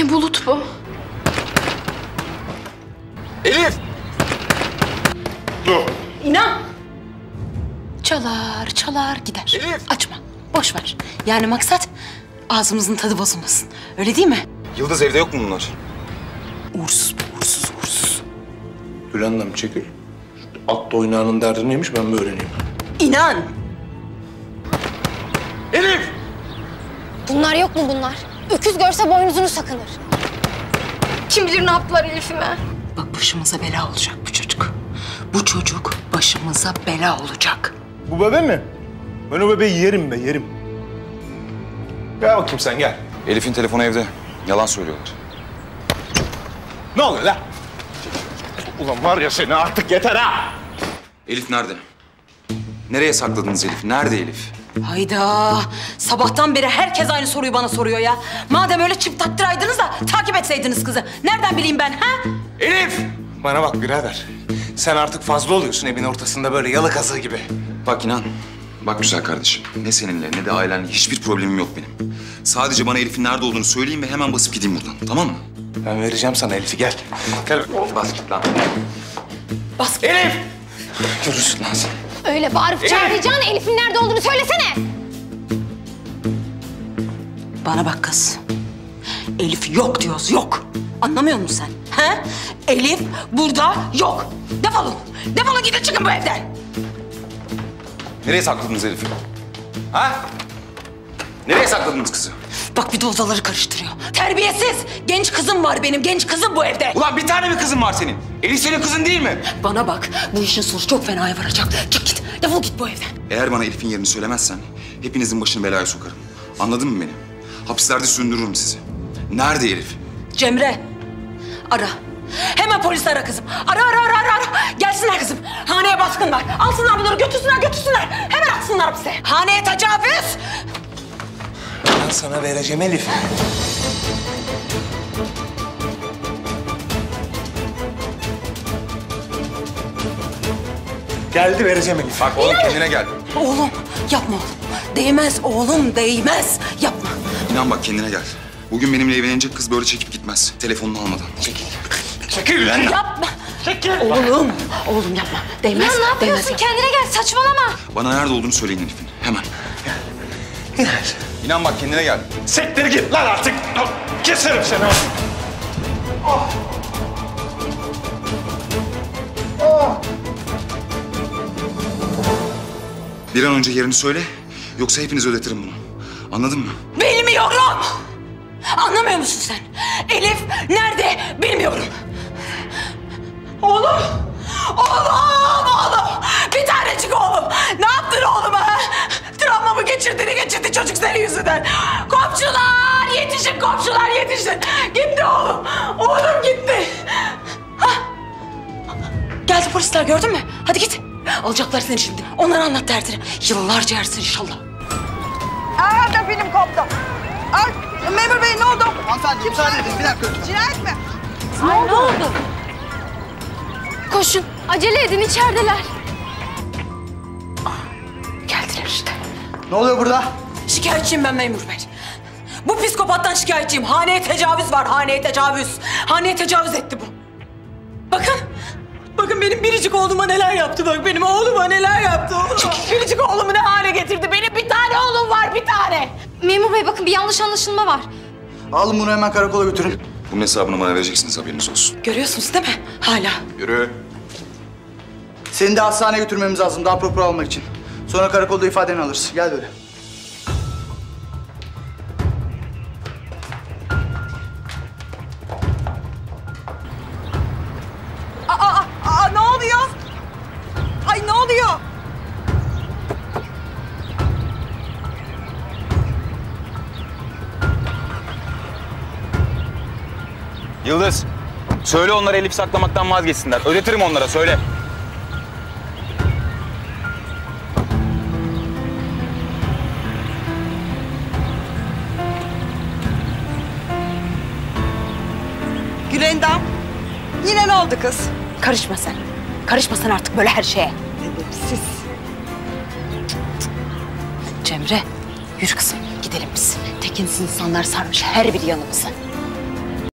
Yine Bulut bu. Elif! Dur. İnan. Çalar çalar gider. Elif! Açma. Boş ver. Yani maksat ağzımızın tadı bozulmasın. Öyle değil mi? Yıldız evde yok mu bunlar? Uğursuz bu, uğursuz, uğursuz. Gülen Hanım çekil. At oynağının derdi neymiş ben mi öğreneyim? İnan. Elif! Bunlar yok mu bunlar? Öküz görse boynuzunu sakınır. Kim bilir ne yaptılar Elif'ime. Bak başımıza bela olacak bu çocuk. Bu çocuk başımıza bela olacak. Bu bebe mi? Ben o bebeği yerim be, yerim. Gel bakayım sen, gel. Elif'in telefonu evde. Yalan söylüyorlar. Ne oluyor lan? Ulan var ya seni artık yeter ha! Elif nerede? Nereye sakladınız Elif? Nerede Elif? Hayda. Sabahtan beri herkes aynı soruyu bana soruyor ya. Madem öyle çift taktıraydınız da takip etseydiniz kızı. Nereden bileyim ben ha? Elif! Bana bak birader. Sen artık fazla oluyorsun evin ortasında böyle yalı kazığı gibi. Bak inan. Bak güzel kardeşim. Ne seninle ne de ailenle hiçbir problemim yok benim. Sadece bana Elif'in nerede olduğunu söyleyin ve hemen basıp gideyim buradan. Tamam mı? Ben vereceğim sana Elif'i, gel. Gel. Bas git lan. Bas. Elif! Görürsün lan sen. Öyle bağırıp çağıracağına Elif'in nerede olduğunu söylesene. Bana bak kız. Elif yok diyoruz, yok. Anlamıyor musun sen? Ha? Elif burada yok. Defolun. Defolun gidin çıkın bu evden. Nereye sakladınız Elif'i? Ha? Nereye sakladınız kızı? Bak bir de odaları karıştırıyor. Terbiyesiz. Genç kızım var benim. Genç kızım bu evde. Ulan bir tane mi kızın var senin? Elif senin kızın değil mi? Bana bak. Bu işin sonu çok fenaya varacak. Çık git. Defol git bu evden. Eğer bana Elif'in yerini söylemezsen hepinizin başını belaya sokarım. Anladın mı beni? Hapislerde sündürürüm sizi. Nerede Elif? Cemre. Ara. Hemen polis ara kızım. Ara. Gelsinler kızım. Haneye baskın var. Alsınlar bunları götürsünler. Hemen atsınlar hapse. Haneye tecavüz. Ben sana vereceğim Elif. Geldi, vereceğim Elif. Bak oğlum kendine gel. Oğlum yapma oğlum. Değmez oğlum değmez. Yapma. İnan bak kendine gel. Bugün benimle evlenecek kız böyle çekip gitmez. Telefonunu almadan. Çekil. Çekil lan. Yapma. Çekil. Oğlum yapma. Değmez. Ya ne yapıyorsun? Değmez. Kendine gel, saçmalama. Bana nerede olduğunu söyleyin Elif'in. Hemen. Gel. İnan bak kendine gel. Siktir git lan artık. Keserim seni. Bir an önce yerini söyle. Yoksa hepiniz ödetirim bunu. Anladın mı? Bilmiyorum. Anlamıyor musun sen? Elif nerede? Bilmiyorum. Oğlum. Bir tanecik oğlum. Ne yaptın oğluma? Travma mı geçirdi çocuk senin yüzünden. Komşular yetişin. Gitti oğlum. Oğlum gitti. Hah. Geldi polisler gördün mü? Hadi git. Alacaklar seni şimdi. Onlara anlat derdini. Yıllarca yersin inşallah. Da film koptu. Ay, memur bey ne oldu? Hanımefendi müsaade edin bir dakika. Cinayet mi? Ne oldu? Koşun, acele edin, içerideler. Geldiler işte. Ne oluyor burada? Şikayetçiyim ben memur bey. Bu psikopattan şikayetçiyim. Haneye tecavüz var, haneye tecavüz. Haneye tecavüz etti bu. Bakın benim biricik oğluma neler yaptı bak. Benim oğluma neler yaptı oğlum. Biricik oğlumu ne hale getirdi. Benim bir tane oğlum var, bir tane. Memur bey bakın bir yanlış anlaşılma var. Alın bunu hemen karakola götürün. Bunun hesabını bana vereceksiniz haberiniz olsun. Görüyorsunuz değil mi? Hala. Yürü. Seni de hastaneye götürmemiz lazım daha rapor almak için. Sonra karakolda ifadeni alırız. Gel böyle. Ne oluyor? Ay ne oluyor? Yıldız. Söyle onlara Elif saklamaktan vazgeçsinler. Ödetirim onlara söyle. Gülendam. Yine ne oldu kız? Karışma sen. Karışma sen artık böyle her şeye. Siz. Cemre, yürü kızım. Gidelim biz. Tekinsiz insanlar sarmış her bir yanımızı.